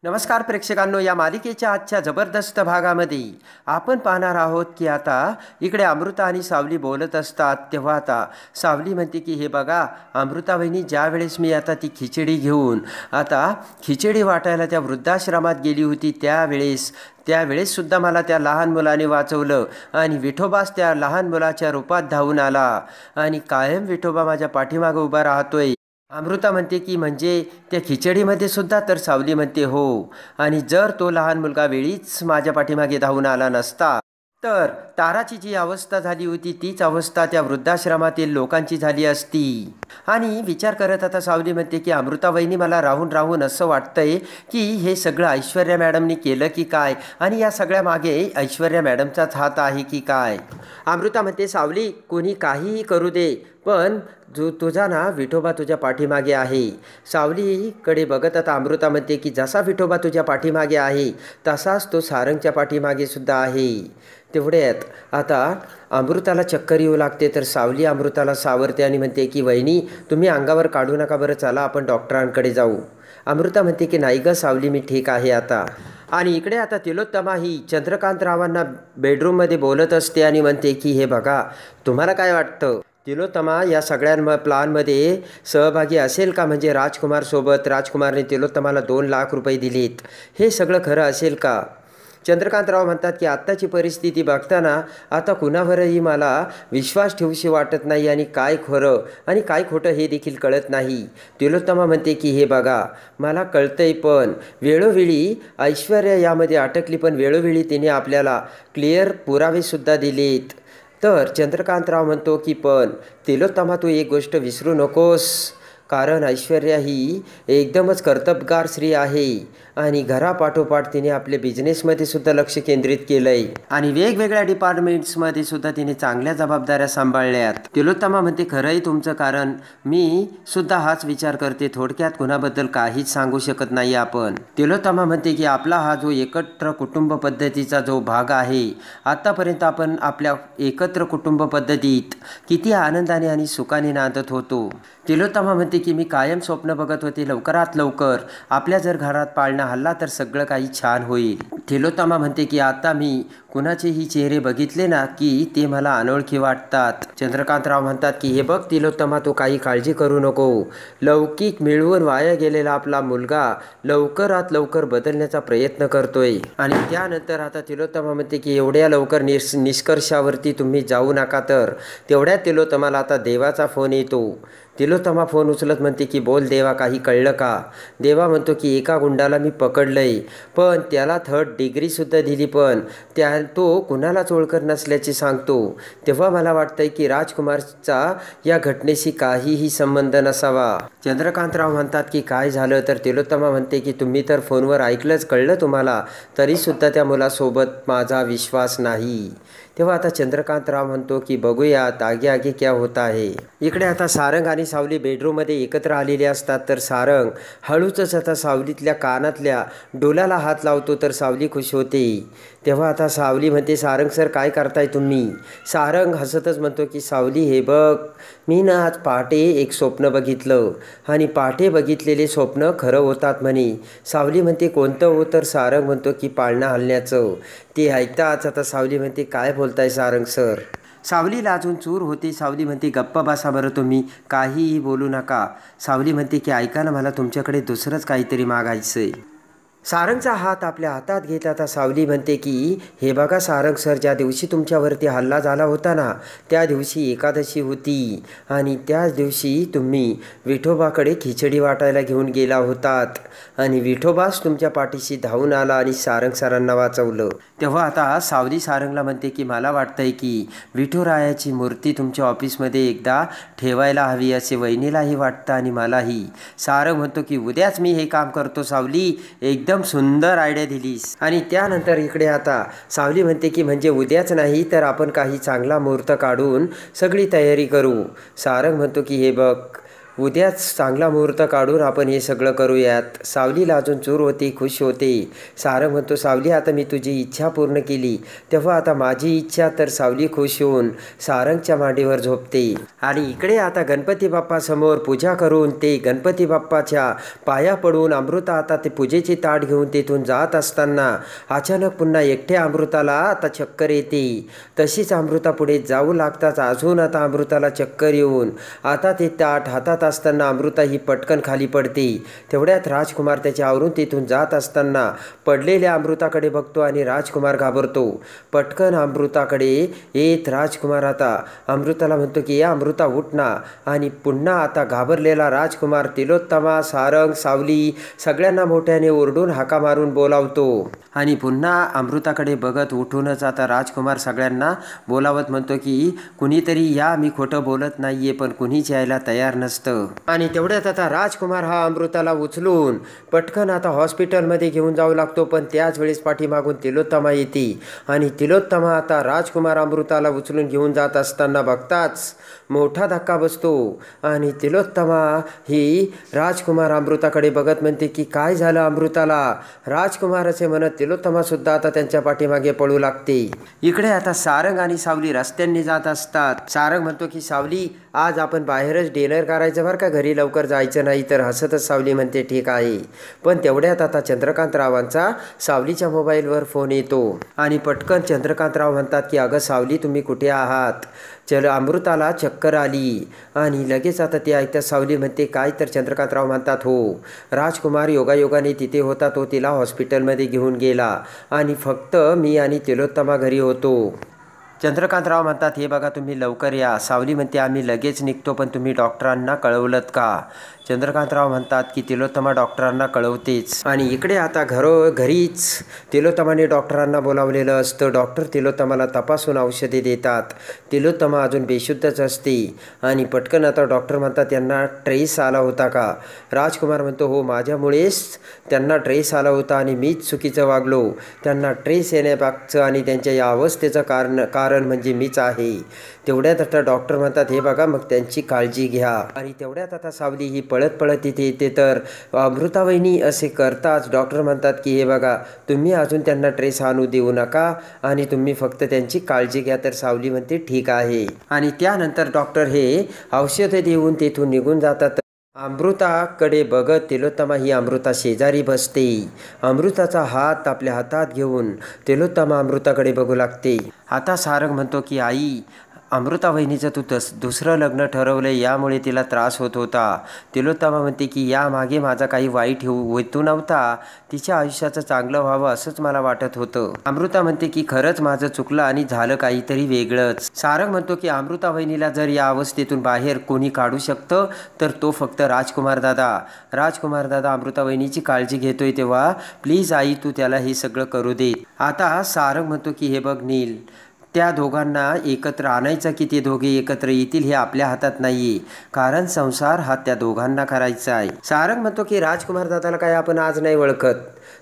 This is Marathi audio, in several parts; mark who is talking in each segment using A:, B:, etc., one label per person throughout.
A: नमस्कार प्रेक्षकांनो, या मालिकेच्या आजच्या जबरदस्त भागामध्ये आपण पाहणार आहोत की आता इकडे अमृता आणि सावली बोलत असतात. तेव्हा आता सावली म्हणते की हे बघा अमृता वहिनी, ज्या वेळेस मी आता ती खिचडी घेऊन आता खिचडी वाटायला त्या वृद्धाश्रमात गेली होती त्यावेळेससुद्धा मला त्या लहान मुलाने वाचवलं आणि विठोबाच त्या लहान मुलाच्या रूपात धावून आला आणि कायम विठोबा माझ्या पाठीमागे उभा राहतोय. अमृता म्हणते की म्हणजे त्या खिचडीमध्ये सुद्धा? तर सावली म्हणते हो. आणि जर तो लहान मुलगा वेळीच माझ्या पाठीमागे धावून आला नसता तर ताराची जी अवस्था झाली होती तीच अवस्था त्या वृद्धाश्रमातील लोकांची झाली असती. आणि विचार करत आता सावली म्हणते की अमृता वहिनी, मला राहून राहून असं वाटतंय की हे सगळं ऐश्वर्या मॅडमनी केलं की काय, आणि या सगळ्या मागे ऐश्वर्या मॅडमचाच हात आहे की काय. अमृता म्हणते सावली, कोणी काहीही करू दे, पण तुझा ना विठोबा तुझ्या पाठीमागे आहे. सावलीकडे बघत आता अमृता म्हणते की जसा विठोबा तुझ्या पाठीमागे आहे तसाच तो सारंगच्या पाठीमागे सुद्धा आहे. तेवढ्यात आता अमृताला चक्कर येऊ लागते. तर सावली अमृताला सावरते आणि म्हणते की वहिनी, तुम्ही अंगावर काढू नका बरं, चला आपण डॉक्टरांकडे जाऊ. अमृता म्हणते की नाही गं सावली, मी ठीक आहे आता. आणि इकडे आता तिलोत्तमा ही चंद्रकांतरावांना बेडरूममध्ये बोलत असते आणि म्हणते की हे बघा, तुम्हाला काय वाटतं, तिलोत्तमा या सगळ्या प्लानमध्ये सहभागी असेल का? म्हणजे राजकुमारसोबत राजकुमारने तिलोत्तमाला 2 लाख रुपये दिलेत, हे सगळं खरं असेल का? चंद्रकांतराव म्हणतात की आत्ताची परिस्थिती बघताना आता कुणावरही मला विश्वास ठेवूशी वाटत नाही आणि काय खरं आणि काय खोटं हे देखील कळत नाही. तिलोत्तमा म्हणते की हे बघा, मला कळतंय, पण वेळोवेळी ऐश्वर्या यामध्ये अटकली, पण वेळोवेळी तिने आपल्याला क्लिअर पुरावेसुद्धा दिलेत. तर चंद्रकांतराव म्हणतो की पण तिलोत्तमा, तू एक गोष्ट विसरू नकोस, कारण ऐश्वर्या ही एकदमच कर्तबगार स्त्री आहे आणि घरापाठोपाठ तिने आपल्या बिझनेसमध्ये सुद्धा लक्ष केंद्रित केलं आहे आणि वेगवेगळ्या डिपार्टमेंट्समध्ये सुद्धा तिने चांगल्या जबाबदाऱ्या सांभाळल्यात. तिलोत्तमा म्हणते खरंही तुमचं, कारण मी सुद्धा हाच विचार करते, थोडक्यात कुणाबद्दल काहीच सांगू शकत नाही आपण. तिलोत्तमा म्हणते की आपला हा जो एकत्र कुटुंब पद्धतीचा जो भाग आहे, आत्तापर्यंत आपण आपल्या एकत्र कुटुंब पद्धतीत किती आनंदाने आणि सुखाने नांदत होतो. तिलोत्तमा म्हणते की मी कायम स्वप्न बघत होते, लवकरात लवकर आपल्या जर घरात पाळणा हल्ला तर सगळं काही छान होईल. तिलोत्तमा म्हणते की आता मी कुणाचेही चेहरे बघितले ना की ते मला अनोळखी वाटतात. चंद्रकांतराव म्हणतात की हे बघ तिलोत्तमा, तू काही काळजी करू नको, लौकिक मिळवून वाया गेलेला आपला मुलगा लवकरात लवकर बदलण्याचा प्रयत्न करतोय. आणि त्यानंतर आता तिलोत्तमा म्हणते की एवढ्या लवकर निष्कर्षावरती तुम्ही जाऊ नका. तर तेवढ्यात तिलोत्तमाला आता देवाचा फोन येतो. तिलोत्तमा फोन उचलत म्हणते की बोल देवा, काही कळलं का? देवा म्हणतो की एका गुंडाला मी पकडलंय, पण त्याला 3rd डिग्रीसुद्धा दिली, पण तो कुणालाच ओळखत नसल्याचे सांगतो. तेव्हा मला वाटतंय की राजकुमारचा या घटनेशी काहीही संबंध नसावा. चंद्रकांतराव म्हणतात की काय झालं? तर तिलोत्तमा म्हणते की तुम्ही तर फोनवर ऐकलंच, कळलं तुम्हाला, तरीसुद्धा त्या मुलासोबत माझा विश्वास नाही. तेव्हा आता चंद्रकांतराव म्हणतो की बघूयात आगे आगे क्या होता आहे. इकडे आता सारंग आणि सावली बेडरूममध्ये एकत्र आलेले असतात. तर सारंग हळूच आता सावलीतल्या कानातल्या डोल्याला हात लावतो, तर सावली खुश होते. तेव्हा आता सावली म्हणते सारंग सर, काय करताय तुम्ही? सारंग हसतच म्हणतो की सावली, हे बघ, मी ना आज पहाटे एक स्वप्न बघितलं आणि पहाटे बघितलेले स्वप्न खरं होतात म्हणे. सावली म्हणते कोणतं हो? तर सारंग म्हणतो की पाळणा हलण्याचं. ते ऐकताच आता सावली म्हणते काय बोलताय सारंग सर? सावली लाजून चूर होते. सावली म्हणते गप्पा बसा बरं तुम्ही, काहीही बोलू नका. सावली म्हणते की ऐका ना, मला तुमच्याकडे दुसरंच काहीतरी मागायचं आहे. सारंगचा हात आपल्या हातात घेत आता सावली म्हणते की हे बघा सारंग सर, ज्या दिवशी तुमच्यावरती हल्ला झाला होता ना, त्या दिवशी एकादशी होती आणि त्याच दिवशी तुम्ही विठोबाकडे खिचडी वाटायला घेऊन गेला होतात आणि विठोबाच तुमच्या पाठीशी धावून आला आणि सारंग सरांना वाचवलं. तेव्हा आता सावली सारंगला म्हणते की मला वाटतंय की विठुरायाची मूर्ती तुमच्या ऑफिसमध्ये एकदा ठेवायला हवी, असे वहिनीलाही वाटतं आणि मलाही. सारंग म्हणतो की उद्याच मी हे काम करतो सावली, एकदम सुंदर आयडिया दिलीस. आणि त्यानंतर इकडे आता सावली म्हणते की म्हणजे उद्याच नाही तर आपण काही चांगला मुहूर्त काढून सगळी तयारी करू. सारंग म्हणतो की हे बघ, उद्याच चांगला मुहूर्त काढून आपण हे सगळं करूयात. सावलीला अजून चूर होती, खुश होते. सारंग म्हणतो, सावली आता मी तुझी इच्छा पूर्ण केली, तेव्हा आता माझी इच्छा. तर सावली खुश होऊन सारंगच्या मांडीवर झोपते. आणि इकडे आता गणपती बाप्पा समोर पूजा करून ते गणपती बाप्पाच्या पाया पडून अमृता आता ते पूजेची ताट घेऊन तेथून जात असताना अचानक पुन्हा एकट्या अमृताला आता चक्कर येते. तशीच अमृता पुढे जाऊ लागताच अजून आता अमृताला चक्कर येऊन आता ते ताट हातात असताना अमृता ही पटकन खाली पडते. तेवढ्यात राजकुमार त्याचे आवरून तिथून जात असताना पडलेल्या अमृताकडे बघतो आणि राजकुमार घाबरतो. पटकन अमृताकडे येत राजकुमार आता अमृताला म्हणतो की या अमृता उठ ना. आणि पुन्हा आता घाबरलेला राजकुमार तिलोत्तमा, सारंग, सावली सगळ्यांना मोठ्याने ओरडून हाका मारून बोलावतो. आणि पुन्हा अमृताकडे बघत उठूनच आता राजकुमार सगळ्यांना बोलावत म्हणतो की कुणीतरी या, मी खोटं बोलत नाहीये. पण कुणीच यायला तयार नसतं. आणि तेवढ्यात आता राजकुमार हा अमृताला उचलून पटकन आता हॉस्पिटलमध्ये घेऊन जाऊ लागतो. पण त्याच वेळेस पाठीमागून तिलोत्तमा येते. आणि तिलोत्तमा आता राजकुमार अमृताला उचलून घेऊन जात असताना बघताच मोठा धक्का बसतो. आणि तिलोत्तमा ही राजकुमार अमृताकडे बघत म्हणते की काय झालं अमृताला. राजकुमार असे म्हणत तिलोत्तमा सुद्धा आता त्यांच्या पाठीमागे पळू लागते. इकडे आता सारंग आणि सावली रस्त्यांनी जात असतात. सारंग म्हणतो की सावली आज आपण बाहेरच डिनर करायचं बरं का, घरी लवकर जायचं नाही. तर हसतच सावली म्हणते ठीक आहे. पण तेवढ्यात आता चंद्रकांतरावांचा सावलीच्या मोबाईलवर फोन येतो. आणि पटकन चंद्रकांतराव म्हणतात की अगं सावली तुम्ही कुठे आहात. अमृताला चक्कर आली. आणि लगेच आता ते ऐकतात सावली म्हणते काय. तर चंद्रकांतराव म्हणतात हो, राजकुमार योगायोगाने तिथे होता, तो तिला हॉस्पिटलमध्ये घेऊन गेला आणि फक्त मी आणि तिलोत्तमा घरी होतो. चंद्रकांतराव म्हणतात हे बघा तुम्ही लवकर या. सावली म्हणते आम्ही लगेच निघतो, पण तुम्ही डॉक्टरांना कळवलंत का. चंद्रकांतराव म्हणतात की तिलोत्तमा डॉक्टरांना कळवतेच. आणि इकडे आता घरीच तिलोत्तमाने डॉक्टरांना बोलावलेलं असतं. डॉक्टर तिलोत्तमाला तपासून औषधे देतात. तिलोत्तमा अजून बेशुद्धच असते. आणि पटकन आता डॉक्टर म्हणतात यांना ट्रेस आला होता का. राजकुमार म्हणतो हो, माझ्यामुळेच त्यांना ट्रेस आला होता आणि मीच चुकीचं वागलो. त्यांना ट्रेस येण्यामागचं आणि त्यांच्या या अवस्थेचं कारण म्हणजे मीच आहे. तेवढ्यात आता डॉक्टर म्हणतात हे बघा मग त्यांची काळजी घ्या. आणि तेवढ्यात आता सावली ही पळत पळत इथे येते. तर अमृता वहिनी असे करताच डॉक्टर म्हणतात की हे बघा तुम्ही अजून त्यांना ट्रेस आणू देऊ नका आणि तुम्ही फक्त त्यांची काळजी घ्या. तर सावली म्हणते ठीक आहे. आणि त्यानंतर डॉक्टर हे औषधं देऊन तेथून निघून जातात. अमृताकडे बघत तिलोत्तमा ही अमृता शेजारी बसते. अमृताचा हात आपल्या हातात घेऊन तिलोत्तमा अमृताकडे बघू लागते. आता सारंग म्हणतो की आई, अमृता वहिनीचं तू दुसरं लग्न ठरवलं, यामुळे तिला त्रास होत होता. तिलोत्तमा म्हणते की यामागे माझा काही वाईट हेतू नव्हता, तिच्या आयुष्याचं चांगलं व्हावं असंच मला वाटत होतं. अमृता म्हणते की खरंच माझं चुकलं आणि झालं काहीतरी वेगळंच. सारंग म्हणतो की अमृता वहिनीला जर या अवस्थेतून बाहेर कोणी काढू शकतं तर तो फक्त राजकुमार दादा. राजकुमार दादा अमृता वहिनीची काळजी घेतोय, तेव्हा प्लीज आई तू त्याला हे सगळं करू दे. आता सारंग म्हणतो की हे बघ नील, त्या दोघांना एकत्र आणायचं की ते दोघे एकत्र येतील हे आपल्या हातात नाहीये, कारण संसार हा त्या दोघांना करायचा आहे. सारंग म्हणतो की राजकुमार दादाला काय आपण आज नाही ओळखत,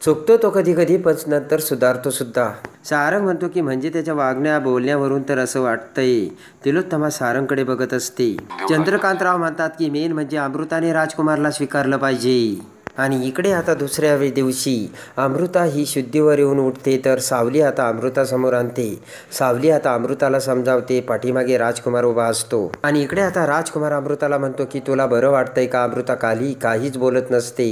A: चुकतो तो कधी कधी पण नंतर सुधारतो सुद्धा. सारंग म्हणतो की म्हणजे त्याच्या वागण्या बोलण्यावरून तर असं वाटतंय. तिलोत्तमा सारंगकडे बघत असते. चंद्रकांतराव म्हणतात की मेन म्हणजे अमृताने राजकुमारला स्वीकारलं पाहिजे. आणि इकडे आता दुसऱ्या दिवशी अमृता ही शुद्धीवर येऊन उठते. तर सावली आता अमृतासमोर आणते. सावली आता अमृताला समजावते. पाठीमागे राजकुमार उभा असतो. आणि इकडे आता राजकुमार अमृताला म्हणतो की तुला बरं वाटतंय का. अमृता काहीच बोलत नसते.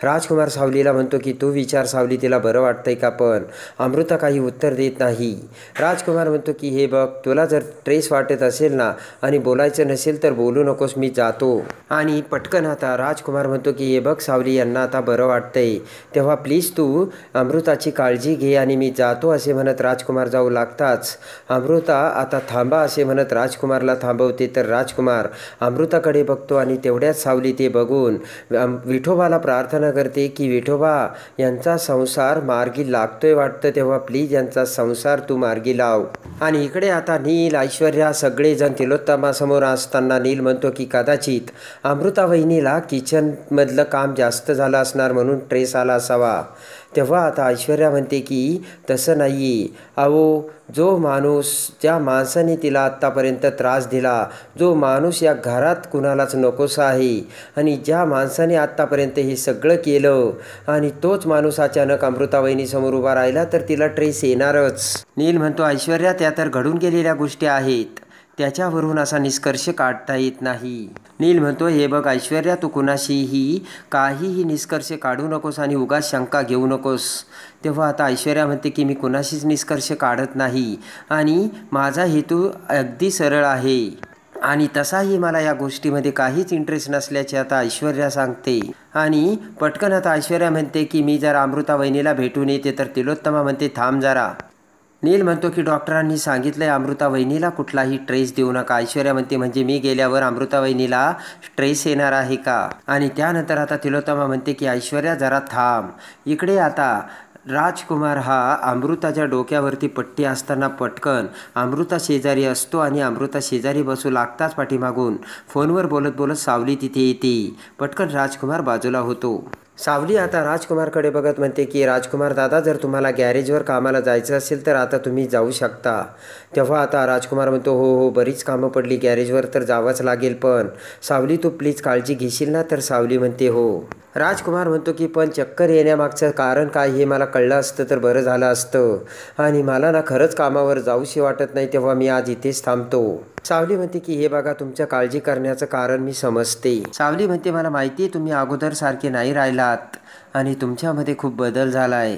A: राजकुमार सावलीला म्हणतो की तू विचार सावली, तिला बरं वाटतंय का. पण अमृता काही उत्तर देत नाही. राजकुमार म्हणतो की हे बघ, तुला जर ट्रेस वाटत असेल ना आणि बोलायचं नसेल तर बोलू नकोस, मी जातो. आणि पटकन आता राजकुमार म्हणतो की हे बघ सावली, यांना आता बरं वाटतंय, तेव्हा प्लीज तू अमृताची काळजी घे आणि मी जातो असे म्हणत राजकुमार जाऊ लागताच अमृता आता थांबा असे म्हणत राजकुमारला थांबवते. तर राजकुमार अमृताकडे बघतो आणि तेवढ्याच सावली ते बघून विठोबाला प्रार्थना करते की विठोबा, यांचा संसार मार्गी लागतोय वाटतं, तेव्हा प्लीज यांचा संसार तू मार्गी लाव. आणि इकडे आता नील, ऐश्वर्या सगळेजण तिलोत्तमासमोर असताना नील म्हणतो की कदाचित अमृता वहिनीला किचनमधलं काम जास्त झालं असणार म्हणून ट्रेस आला असावा. तेव्हा आता ऐश्वर्या म्हणते की तसं नाही आहे. अहो, जो माणूस, ज्या माणसाने तिला आत्तापर्यंत त्रास दिला, जो माणूस या घरात कुणालाच नकोसा आहे आणि ज्या माणसाने आत्तापर्यंत हे सगळं केलं आणि तोच माणूस अचानक अमृतावहिनीसमोर उभा राहिला तर तिला ट्रेस येणारच. नील म्हणतो ऐश्वर्या, त्या तर घडून गेलेल्या गोष्टी आहेत, त्याच्यावरून असा निष्कर्ष काढता येत नाही. नील म्हणतो हे बघ ऐश्वर्या, तू कुणाशीही काहीही निष्कर्ष काढू नकोस आणि उगाच शंका घेऊ नकोस. तेव्हा आता ऐश्वर्या म्हणते की मी कुणाशीच निष्कर्ष काढत नाही आणि माझा हेतू अगदी सरळ आहे आणि तसाही मला या गोष्टीमध्ये काहीच इंटरेस्ट नसल्याचे आता ऐश्वर्या सांगते. आणि पटकन आता ऐश्वर्या म्हणते की मी जरा अमृता वहिनीला भेटून येते. तर तिलोत्तमा म्हणते थांब जरा. नील म्हणतो की डॉक्टरांनी सांगितलंय अमृता वहिनीला कुठलाही ट्रेस देऊ नका. ऐश्वर्या म्हणते म्हणजे मी गेल्यावर अमृता वहिनीला ट्रेस येणार आहे का? आणि त्यानंतर आता तिलोत्तमा म्हणते की ऐश्वर्या जरा थांब. इकडे आता राजकुमार हा अमृताच्या डोक्यावरती पट्टी असताना पटकन अमृता शेजारी असतो आणि अमृता शेजारी बसू लागताच पाठीमागून फोनवर बोलत बोलत सावली तिथे येते. पटकन राजकुमार बाजूला होतो. सावली आता राजकुमारकडे बघत म्हणते की राजकुमार दादा, जर तुम्हाला गॅरेजवर कामाला जायचं असेल तर आता तुम्ही जाऊ शकता. तेव्हा आता राजकुमार म्हणतो हो हो, बरीच कामं पडली गॅरेजवर तर जावंच लागेल, पण सावली तू प्लीज काळजी घेशील ना? तर सावली म्हणते हो. राजकुमार म्हणतो की पण चक्कर येण्यामागचं कारण काय हे मला कळलं असतं तर बरं झालं असतं आणि मला ना खरंच कामावर जाऊशी वाटत नाही, तेव्हा मी आज इथेच थांबतो. सावली म्हणते की हे बघा, तुमच्या काळजी करण्याचं कारण मी समजते. सावली म्हणते मला माहिती आहे तुम्ही अगोदर सारखे नाही राहिलात आणि तुमच्यामध्ये खूप बदल झाला आहे.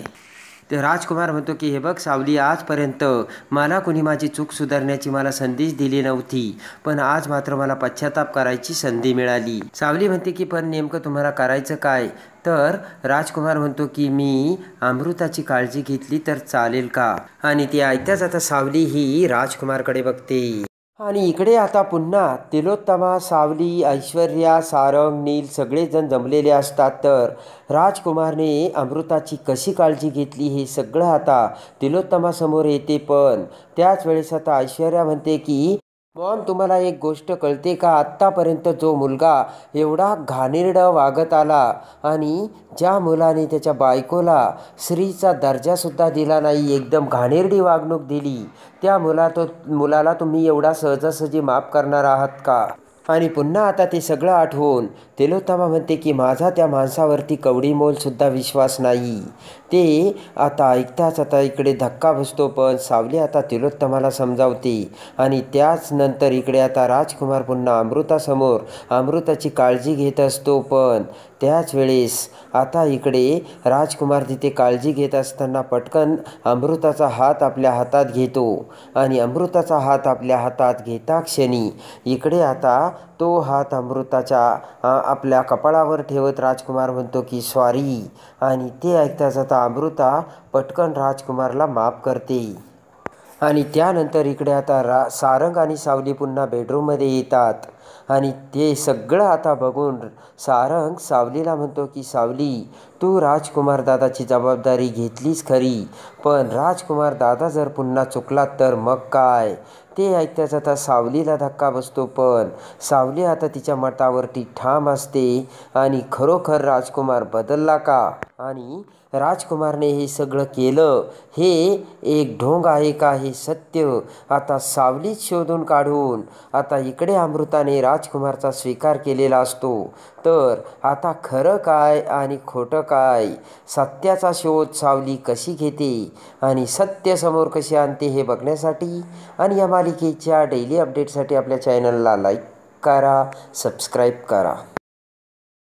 A: ते राजकुमार म्हणतो की हे बघ सावली, आजपर्यंत मला कुणी माझी चूक सुधारण्याची मला संधीच दिली नव्हती, पण आज मात्र मला पश्चाताप करायची संधी मिळाली. सावली म्हणते की पण नेमकं तुम्हाला करायचं काय? तर राजकुमार म्हणतो की मी अमृताची काळजी घेतली तर चालेल का? आणि ती ऐकताच आता सावली ही राजकुमारकडे बघते. आणि इकडे आता पुन्हा तिलोत्तमा, सावली, ऐश्वर्या, सारंग, नील सगळेजण जमलेले असतात. तर राजकुमारने अमृताची कशी काळजी घेतली हे सगळं आता तिलोत्तमासमोर येते. पण त्याच वेळेस आता ऐश्वर्या म्हणते की मॉम, तुम्हाला एक गोष्ट कळते का? आत्तापर्यंत जो मुलगा एवढा घाणेरडा वागत आला आणि ज्या मुलाने त्याच्या बायकोला स्त्रीचा दर्जासुद्धा दिला नाही, एकदम घाणेरडी वागणूक दिली, त्या मुलाला तुम्ही एवढा सहजासहजी माफ करणार आहात का? आणि पुन्हा आता ते सगळं आठवून तिलोत्तमा म्हणते की माझा त्या माणसावरती कवडी मोलसुद्धा विश्वास नाही. ते आता ऐकताच आता इकडे धक्का बसतो. पण सावली आता तिलोत्तमाला समजावते आणि त्याच नंतर इकडे आता राजकुमार पुन्हा अमृतासमोर अमृताची काळजी घेत असतो. पण त्याच वेळेस आता इकडे राजकुमार तिथे काळजी घेत असताना पटकन अमृताचा हात आपल्या हातात घेतो आणि अमृताचा हात आपल्या हातात घेता क्षणी इकडे आता तो हात अमृताच्या आपल्या कपाळावर ठेवत राजकुमार म्हणतो की सॉरी. आणि ते ऐकताच आता अमृता पटकन राजकुमारला माफ करते. आणि त्यानंतर इकडे आता सारंग आणि सावली पुन्हा बेडरूममध्ये येतात आणि ते सगळं आता बघून सारंग सावलीला म्हणतो की सावली, तू राजकुमार दादाची जबाबदारी घेतलीच खरी, पण राजकुमार दादा जर पुन्हा चुकलात तर मग काय? ते ऐकताच आता सावलीला धक्का बसतो. पण सावली आता तिच्या मतावरती ठाम असते आणि खरोखर राजकुमार बदलला का आणि राजकुमारने हे सगळं केलं हे एक ढोंग आहे का हे सत्य आता सावलीच शोधून काढून आता इकडे अमृताने राजकुमारचा स्वीकार केलेला असतो. तर आता खरं काय आणि खोटं काय, सत्याचा शोध सावली कशी घेते आणि सत्य समोर कशी आणते हे बघण्यासाठी आणि या मालिकेच्या डेली अपडेटसाठी आपल्या चॅनलला लाईक करा, सबस्क्राईब करा.